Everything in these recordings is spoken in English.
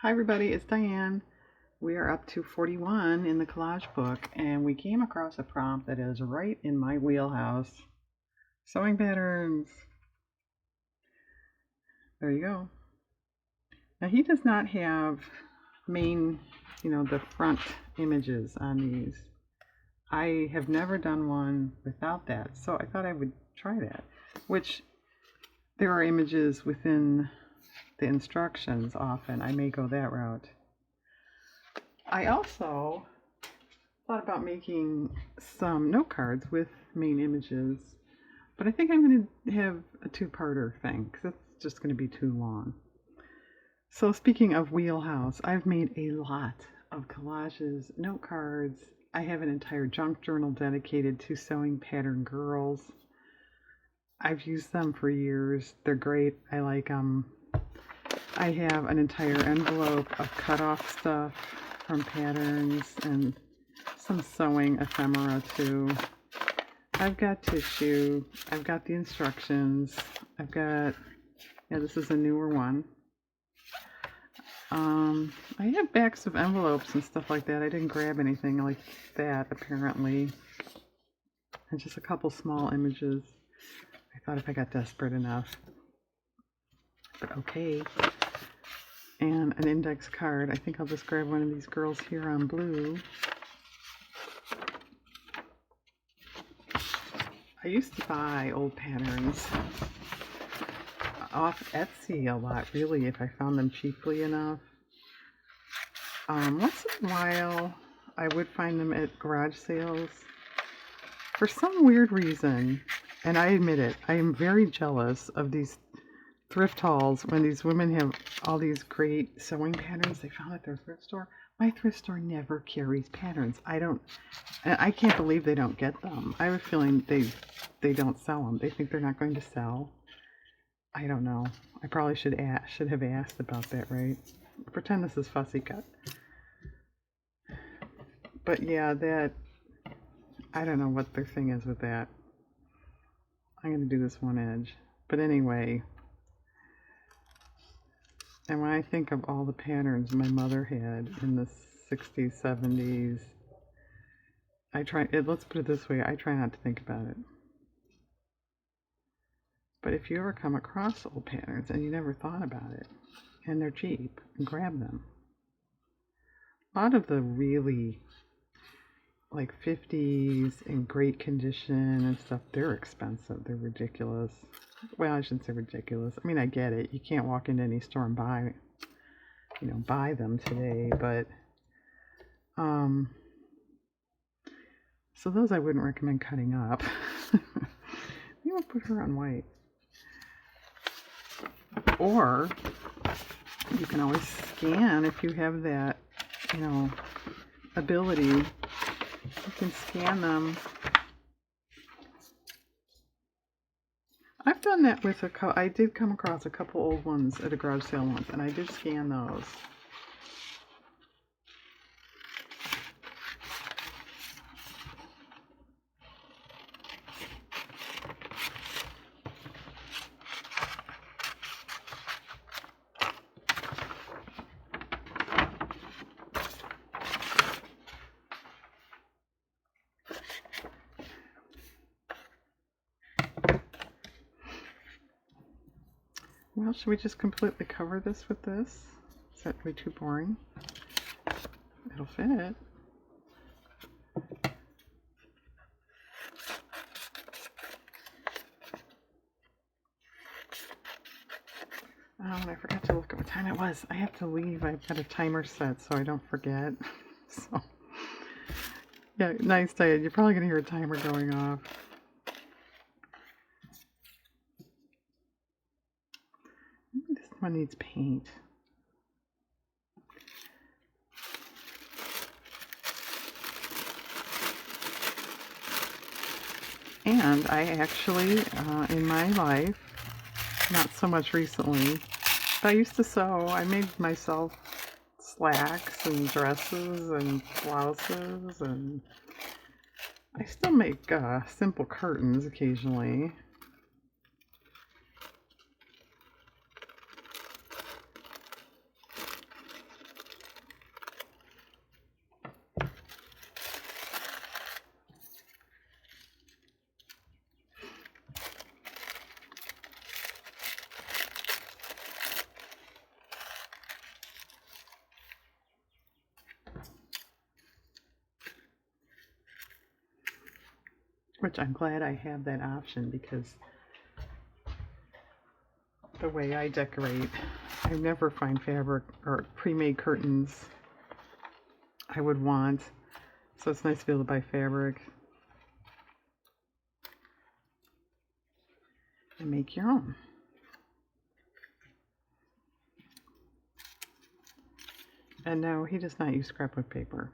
Hi everybody, it's Diane. We are up to 41 in the collage book and we came across a prompt that is right in my wheelhouse. Sewing patterns. There you go. Now he does not have main, the front images on these. I have never done one without that, so I thought I would try that, which there are images within the instructions often. I may go that route. I also thought about making some note cards with main images, but I think I'm going to have a two-parter thing because it's just going to be too long. So speaking of wheelhouse, I've made a lot of collages, note cards. I have an entire junk journal dedicated to sewing pattern girls. I've used them for years. They're great. I like them. I have an entire envelope of cut-off stuff from patterns and some sewing ephemera too. I've got tissue. I've got the instructions. I've got, this is a newer one. I have backs of envelopes and stuff like that. I didn't grab anything like that apparently. And just a couple small images. I thought if I got desperate enough. But okay. And an index card. I think I'll just grab one of these girls here on blue. I used to buy old patterns off Etsy a lot, really, if I found them cheaply enough. Once in a while, I would find them at garage sales. For some weird reason, and I admit it, I am very jealous of these thrift hauls when these women have all these great sewing patterns they found at their thrift store. My thrift store never carries patterns. I can't believe they don't get them. I have a feeling they don't sell them. They think they're not going to sell. I don't know. I probably should have asked about that, right? Pretend this is Fussy Cut. But yeah, I don't know what their thing is with that. I'm going to do this one edge. But anyway, and when I think of all the patterns my mother had in the 60s, 70s, let's put it this way, I try not to think about it. But if you ever come across old patterns and you never thought about it, and they're cheap, grab them. A lot of the really like 50s in great condition and stuff, they're expensive. They're ridiculous. Well, I shouldn't say ridiculous. I mean, I get it. You can't walk into any store and buy them today, but so those I wouldn't recommend cutting up. You won't put her on white. Or you can always scan if you have that, ability. You can scan them. I've done that with I did come across a couple old ones at a garage sale once, and I did scan those. Well, should we just completely cover this with this? Is that way too boring? It'll fit. Oh, and I forgot to look at what time it was. I have to leave. I've got a timer set so I don't forget. So, yeah, nice, Diane. You're probably going to hear a timer going off. This one needs paint. And I actually, in my life, not so much recently, but I used to sew. I made myself slacks and dresses and blouses, and I still make simple curtains occasionally. which I'm glad I have that option, because the way I decorate, I never find fabric or pre-made curtains I would want. So it's nice to be able to buy fabric and make your own. And no, he does not use scrapbook paper.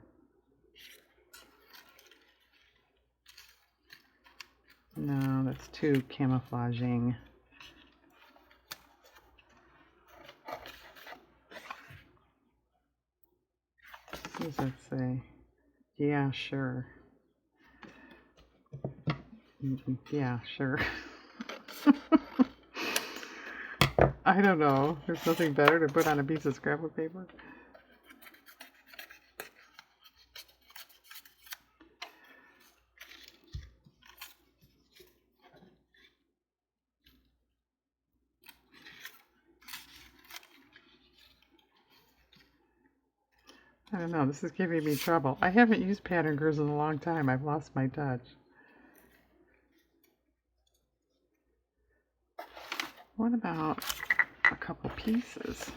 No, that's too camouflaging. What does that say? Yeah, sure. Yeah, sure. I don't know. There's nothing better to put on a piece of scrapbook paper. I don't know. This is giving me trouble. I haven't used pattern glues in a long time. I've lost my touch. What about a couple pieces?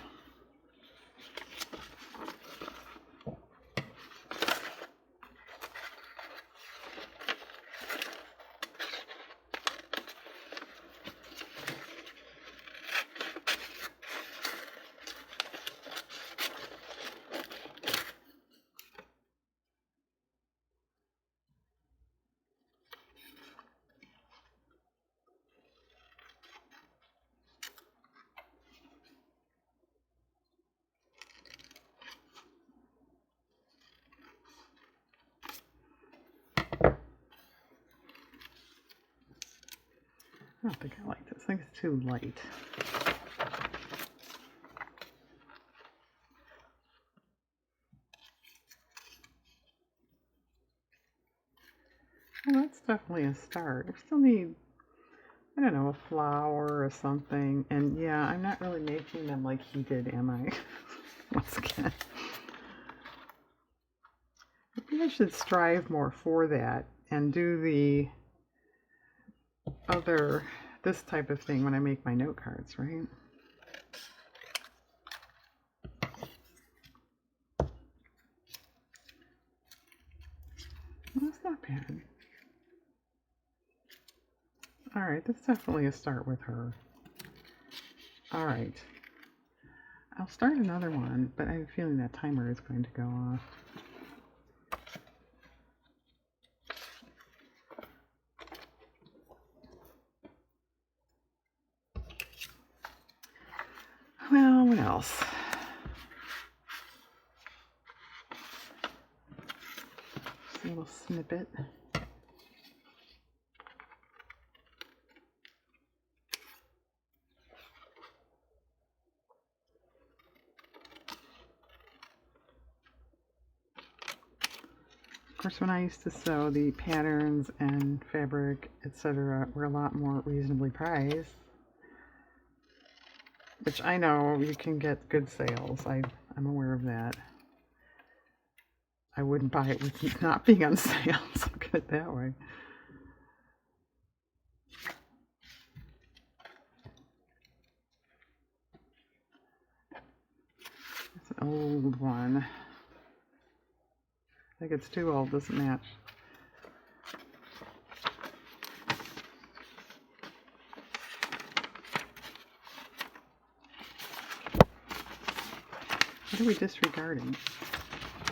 I don't think I like this. I think it's too light. Well, that's definitely a start. I still need, I don't know, a flower or something. And yeah, I'm not really making them like he did, am I? Once again. Maybe I should strive more for that and do the other, this type of thing when I make my note cards, right? Well, that's not bad. Alright, that's definitely a start with her. Alright. I'll start another one, but I have a feeling that timer is going to go off. Well, what else? Just a little snippet. Of course, when I used to sew, the patterns and fabric, etc., were a lot more reasonably priced. Which I know you can get good sales. I'm aware of that. I wouldn't buy it with it not being on sale, so look at it that way. It's an old one. I think it's too old, doesn't match. What are we disregarding?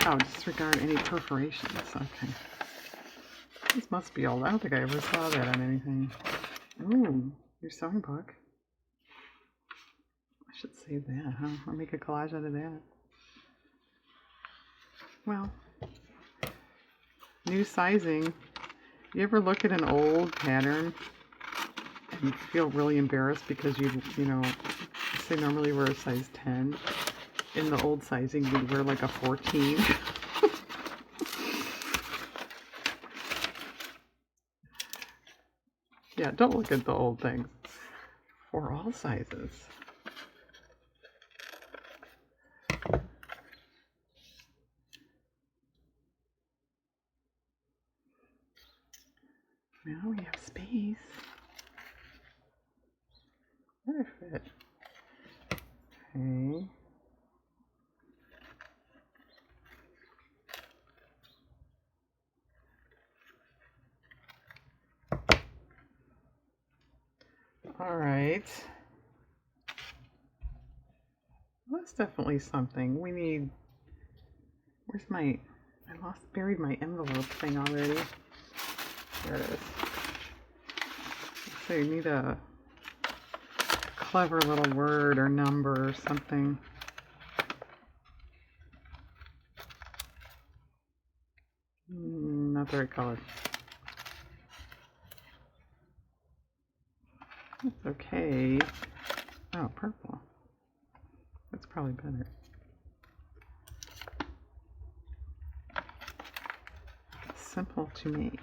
Oh, disregard any perforations. Okay. This must be old. I don't think I ever saw that on anything. Ooh, your sewing book. I should save that, huh? Or make a collage out of that. Well, new sizing. You ever look at an old pattern and feel really embarrassed because you know, say normally wear a size 10. In the old sizing, you'd wear like a 14. Yeah, don't look at the old things. For all sizes. Now we have space. Perfect. Okay. All right. Well, that's definitely something. We need. Where's my? Buried my envelope thing already. There it is. So you need a clever little word or number or something. Not the right color. That's okay. Oh, purple. That's probably better. Simple to make.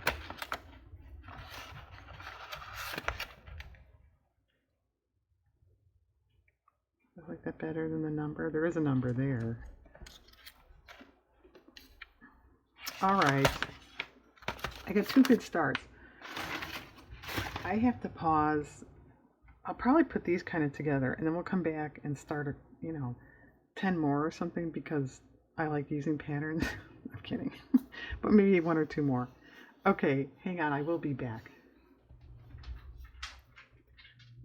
I like that better than the number. There is a number there. All right. I got 2 good starts. I have to pause. I'll probably put these kind of together, and then we'll come back and start, 10 more or something, because I like using patterns. I'm kidding. But maybe 1 or 2 more. Okay, hang on. I will be back.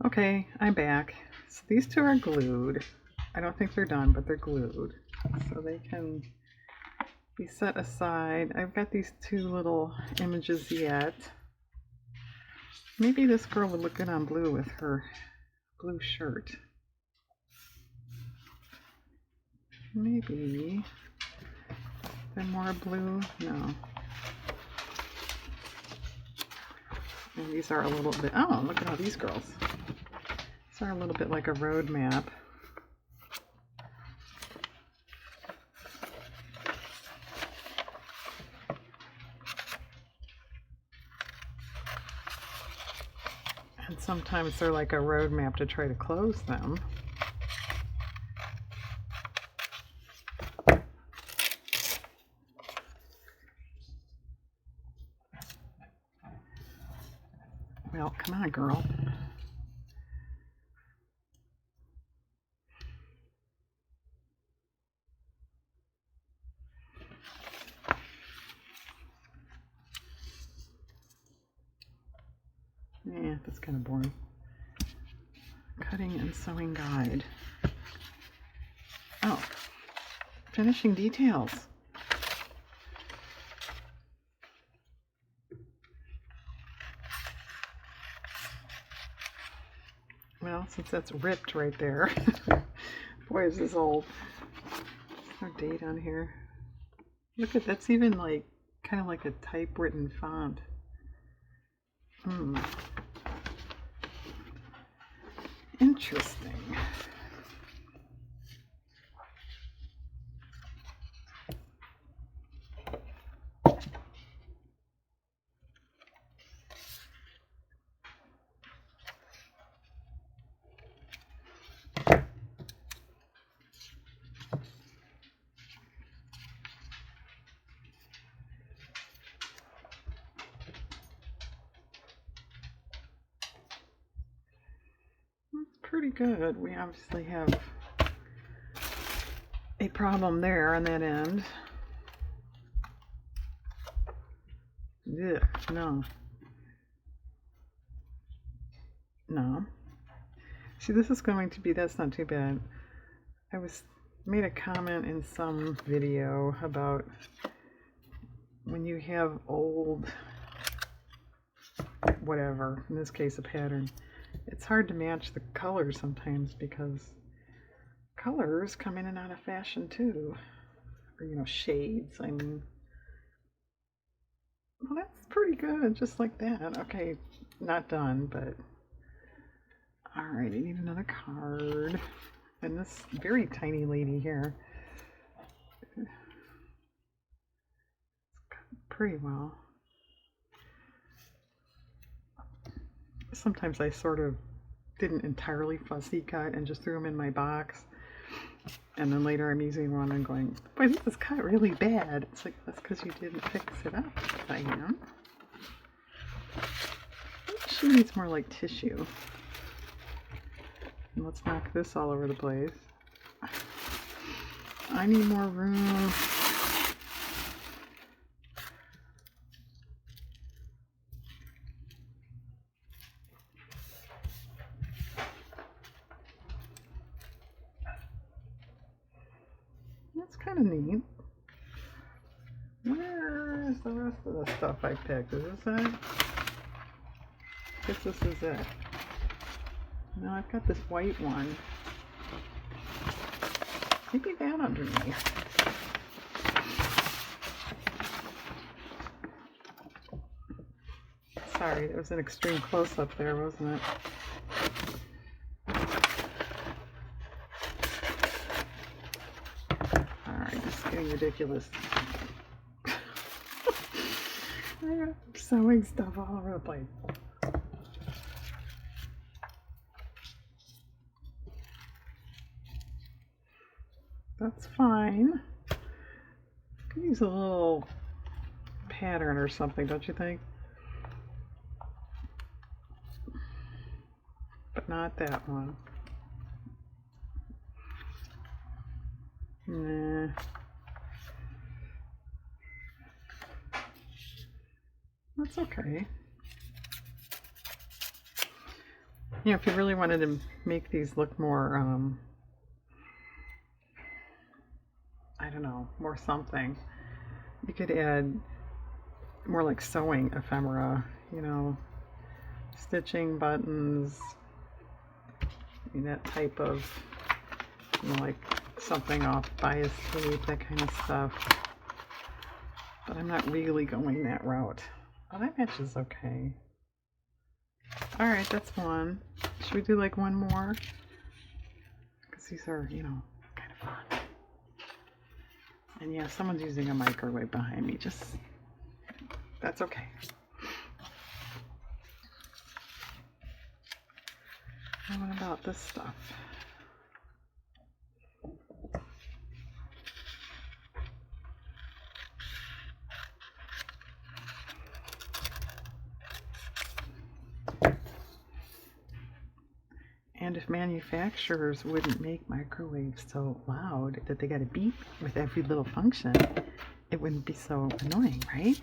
Okay, I'm back. So these 2 are glued. I don't think they're done, but they're glued. So they can be set aside. I've got these 2 little images yet. Maybe this girl would look good on blue with her blue shirt. Maybe. Is there more blue? No. And these are a little bit, oh, look at all these girls. These are a little bit like a road map. And sometimes they're like a road map to try to close them. Well, come on, girl. Yeah, that's kind of boring. Cutting and sewing guide. Oh, finishing details. Well, since that's ripped right there. Boy, is this old. There's no date on here. Look at, that's even like, kind of like a typewritten font. Interesting. Pretty good. We obviously have a problem there on that end. Ugh, no. No. See, this is going to be, that's not too bad. I made a comment in some video about when you have old, whatever, in this case a pattern, it's hard to match the colors sometimes because colors come in and out of fashion too. Or, shades, I mean. Well, that's pretty good, just like that. Okay, not done, but... Alright, I need another card. And this very tiny lady here. It's pretty well. Sometimes I sort of didn't entirely fussy cut and just threw them in my box. And then later I'm using one and going, boy, this is cut really bad. It's like, that's because you didn't fix it up, Diane. tissue needs more like tissue. And let's knock this all over the place. I need more room. That's kind of neat. Where is the rest of the stuff I picked? Is this it? I guess this is it. Now I've got this white one. Maybe that underneath. Sorry, it was an extreme close-up there, wasn't it? Alright, this is getting ridiculous. I got sewing stuff all over the place. That's fine. Could use a little pattern or something, don't you think? But not that one. Nah. That's okay. You know, if you really wanted to make these look more, I don't know, more something, you could add more like sewing ephemera, you know, stitching, buttons, that type of, you know, like something off bias tape, that kind of stuff. But I'm not really going that route. Oh, that matches okay. Alright, that's one. Should we do like one more? Because these are, you know, kind of fun. And yeah, someone's using a microwave behind me. Just, that's okay. And what about this stuff? And if manufacturers wouldn't make microwaves so loud that they got to beep with every little function, it wouldn't be so annoying, right?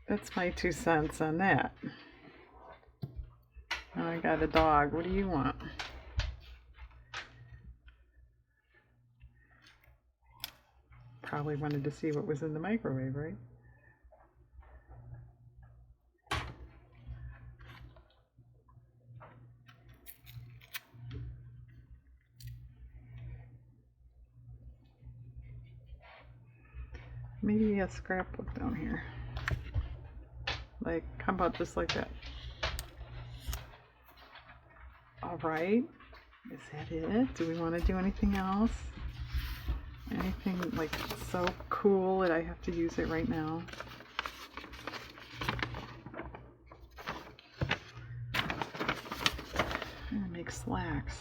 That's my 2 cents on that. Oh, I got a dog. What do you want? Probably wanted to see what was in the microwave, right? Maybe a scrapbook down here. Like, how about just like that? Alright. Is that it? Do we want to do anything else? Anything like so cool that I have to use it right now? I'm gonna make slacks.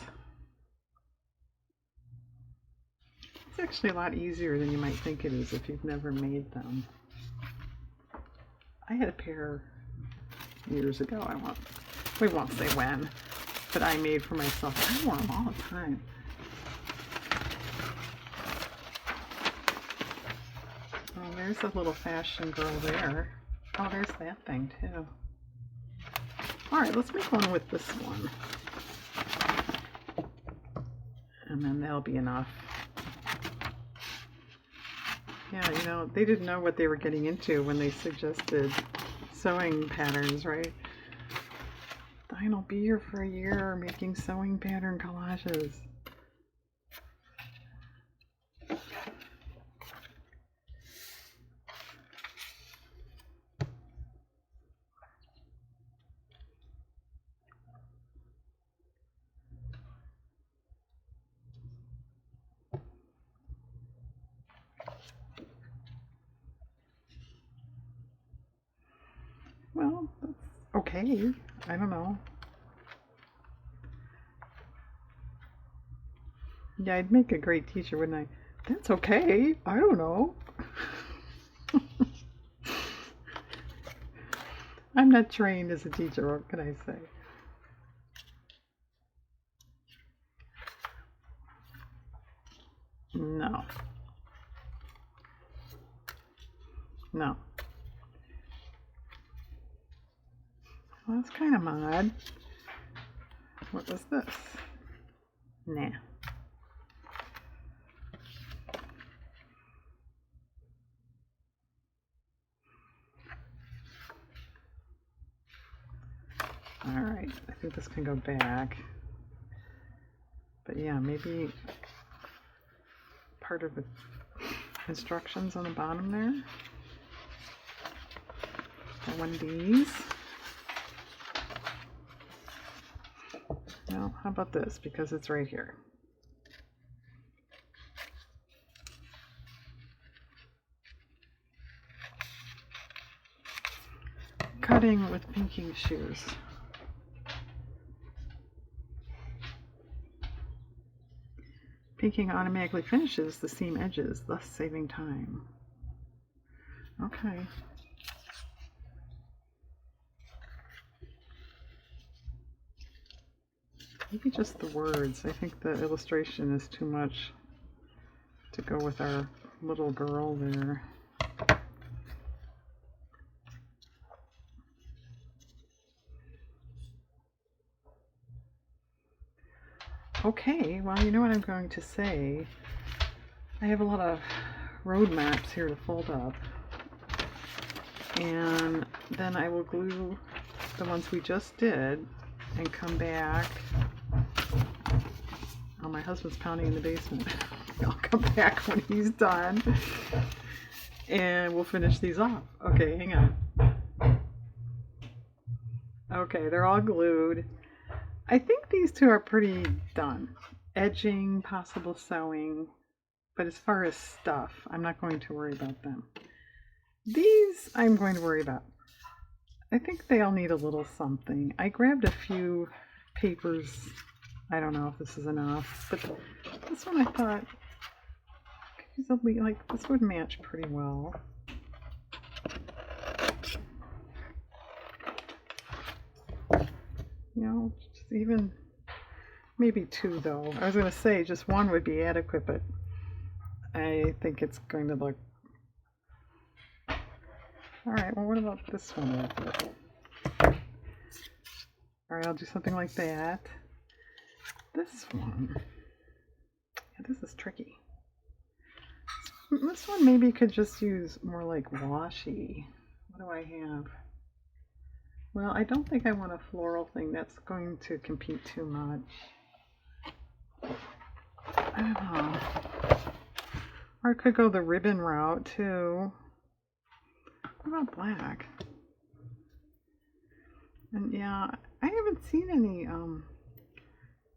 It's actually a lot easier than you might think it is if you've never made them. I had a pair years ago. We won't say when, but I made for myself. I wore them all the time. Oh, there's a little fashion girl there. Oh, there's that thing too. Alright, let's make one with this one. And then that'll be enough. Yeah, you know, they didn't know what they were getting into when they suggested sewing patterns, right? Diane will be here for a year making sewing pattern collages. Well, that's okay. I don't know. Yeah, I'd make a great teacher, wouldn't I? That's okay. I don't know. I'm not trained as a teacher, what can I say? No. No. Well, that's kind of odd. What was this? Nah. Alright, I think this can go back. But yeah, maybe part of the instructions on the bottom there. Or one of these. No, how about this? Because it's right here. Cutting with pinking shoes. Pinking automatically finishes the seam edges, thus saving time. Okay. Maybe just the words. I think the illustration is too much to go with our little girl there. Okay, well, you know what I'm going to say. I have a lot of road maps here to fold up. And then I will glue the ones we just did and come back. Oh, my husband's pounding in the basement. I'll come back when he's done. And we'll finish these off. Okay, hang on. Okay, they're all glued. I think these two are pretty done. Edging, possible sewing, but as far as stuff, I'm not going to worry about them. These I'm going to worry about. I think they all need a little something. I grabbed a few papers. I don't know if this is enough, but this one I thought like this would match pretty well. You know, just even maybe two though. I was going to say just one would be adequate, but I think it's going to look... Alright, well, what about this one? Alright, I'll do something like that. This one. Yeah, this is tricky. This one maybe could just use more like washi. What do I have? Well, I don't think I want a floral thing. That's going to compete too much. I don't know. Or I could go the ribbon route too. What about black? And yeah, I haven't seen any,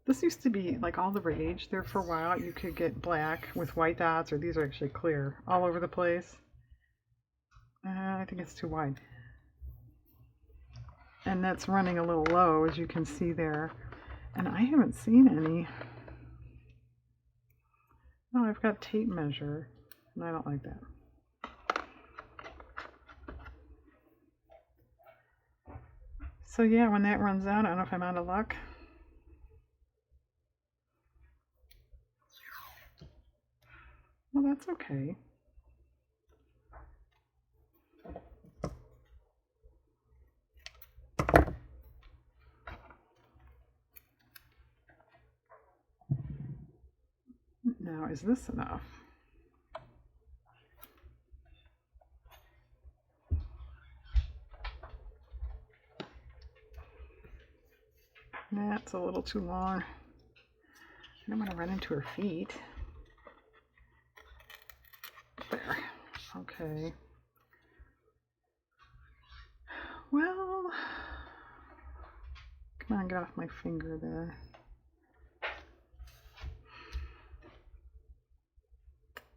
this used to be like all the rage there for a while. You could get black with white dots, or these are actually clear, all over the place. I think it's too wide. And that's running a little low, as you can see there. And I haven't seen any. Oh, I've got tape measure, and I don't like that. So yeah, when that runs out, I don't know if I'm out of luck. Well, that's okay. Now, is this enough? That's a little too long. I don't want to run into her feet. There. Okay. Well, come on, get off my finger there.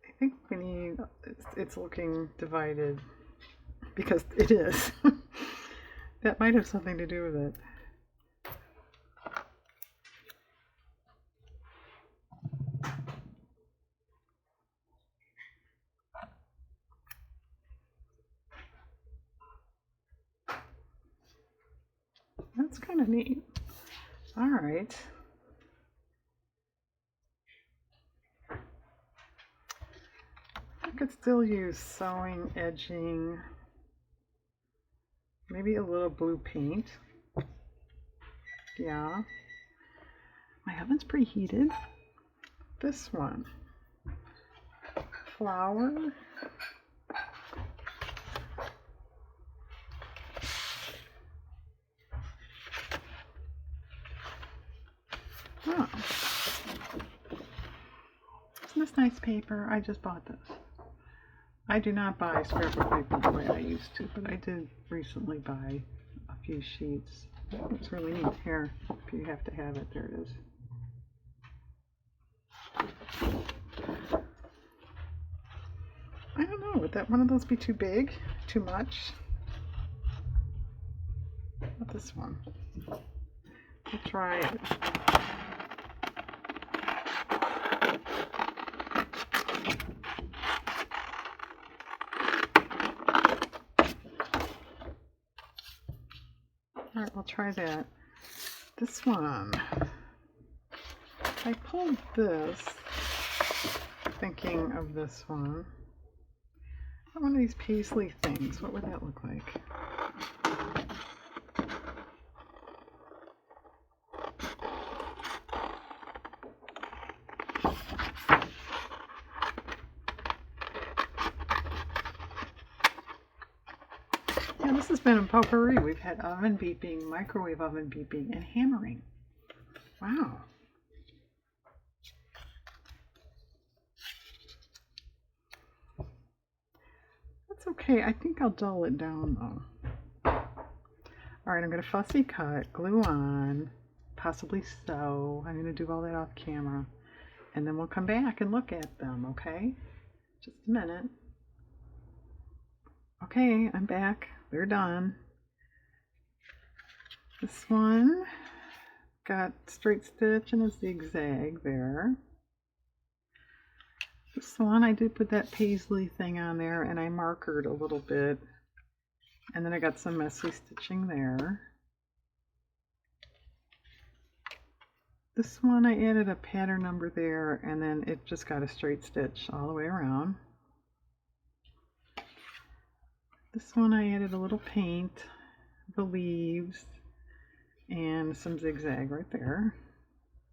I think we need, it's looking divided, because it is. That might have something to do with it. kind of neat. All right. I could still use sewing, edging, maybe a little blue paint. Yeah. My oven's preheated. This one. Flour. Oh. Isn't this nice paper? I just bought this. I do not buy scrapbook paper the way I used to, but I did recently buy a few sheets. It's really neat. Here, if you have to have it, there it is. I don't know, would that one of those be too big? Too much? Not this one. We'll try it. Alright, we'll try that. This one. I pulled this thinking of this one. One of these paisley things. What would that look like? Yeah, this has been a potpourri. We've had oven beeping, microwave oven beeping, and hammering. Wow. That's okay. I think I'll dull it down though. Alright, I'm going to fussy cut, glue on, possibly sew. I'm going to do all that off camera. And then we'll come back and look at them, okay? Just a minute. Okay, I'm back. They're done. This one got straight stitch and a zigzag there. This one I did put that paisley thing on there and I markered a little bit. And then I got some messy stitching there. This one I added a pattern number there and then it just got a straight stitch all the way around. This one I added a little paint, the leaves, and some zigzag right there.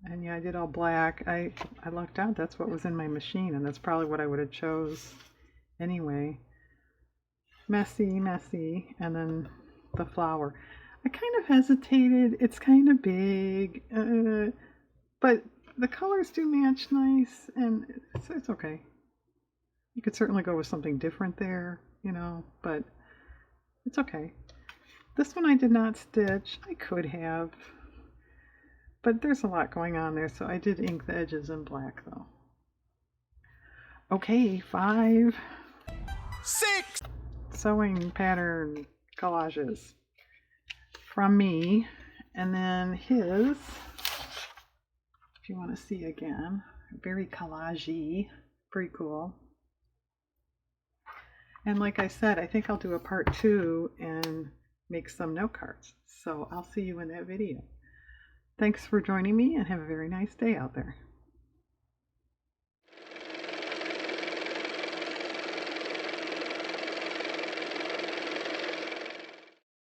And yeah, I did all black. I lucked out. That's what was in my machine, and that's probably what I would have chose anyway. Messy, messy, and then the flower. I kind of hesitated. It's kind of big, but the colors do match nice, and it's okay. You could certainly go with something different there, you know, but it's okay. This one I did not stitch. I could have, but there's a lot going on there, so I did ink the edges in black though. Okay, 5, 6 sewing pattern collages from me, and then his, if you want to see again, very collagey, pretty cool. And like I said, I think I'll do a part 2 and make some note cards. So I'll see you in that video. Thanks for joining me and have a very nice day out there.